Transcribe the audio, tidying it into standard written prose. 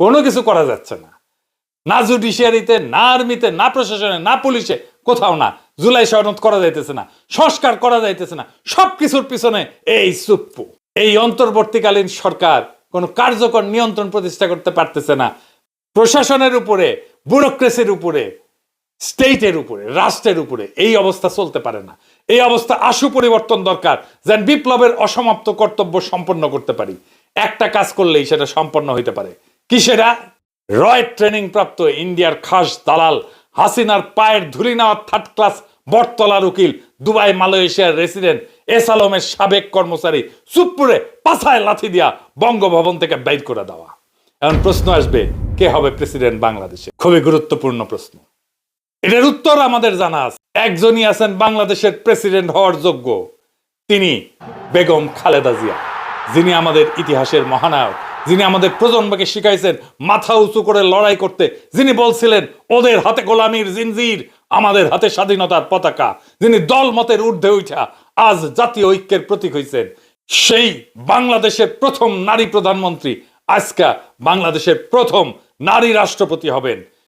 কোনো কিছু করা যাচ্ছে না, না জুডিশিয়ারিতে, না আর্মিতে, না প্রশাসনে, না পুলিশে, কোথাও না। জুলাই সনদ করা যাইতেছে না, সংস্কার করা যাইতেছে না, সবকিছুর পিছনে এই চুপ্পু। এই অন্তর্বর্তীকালীন সরকার কোনো কার্যকর নিয়ন্ত্রণ প্রতিষ্ঠা করতে পারতেছে না। প্রশাসনের উপরে, ব্যুরোক্রেসির উপরে, স্টেটের উপরে, রাষ্ট্রের উপরে এই অবস্থা চলতে পারে না। এই অবস্থা আশু পরিবর্তন দরকার, যেন বিপ্লবের অসমাপ্ত কর্তব্য সম্পন্ন করতে পারি। একটা কাজ করলেই সেটা সম্পন্ন হইতে পারে। কি সেটা? রয় ট্রেনিং প্রাপ্ত ইন্ডিয়ার খাস দালাল, হাসিনার পায়ের ধুলি নেওয়া থার্ড ক্লাস বটতলার উকিল, দুবাই মালয়েশিয়ার রেসিডেন্ট এস আলমের সাবেক কর্মচারী চুপ্পুরে পাছায় লাথি দিয়া বঙ্গভবন থেকে বাইর করে দেওয়া। এখন প্রশ্ন আসবে, কে হবে প্রেসিডেন্ট বাংলাদেশে? খুবই গুরুত্বপূর্ণ প্রশ্ন। এটার উত্তর আমাদের জানা আছে। একজনই আছেন বাংলাদেশের প্রেসিডেন্ট হওয়ার যোগ্য, তিনি বেগম খালেদা জিয়া, যিনি আমাদের ইতিহাসের মহানায়ক, যিনি আমাদের প্রজন্মকে শিখাইছেন মাথা উঁচু করে লড়াই করতে, যিনি বলছিলেন ওদের হাতে গোলামির জিনজির, আমাদের হাতে স্বাধীনতার পতাকা, যিনি দল মতের ঊর্ধ্বে উঠা আজ জাতীয় ঐক্যের প্রতীক হইছেন। সেই বাংলাদেশের প্রথম নারী প্রধানমন্ত্রী আজকে বাংলাদেশের প্রথম নারী রাষ্ট্রপতি হবেন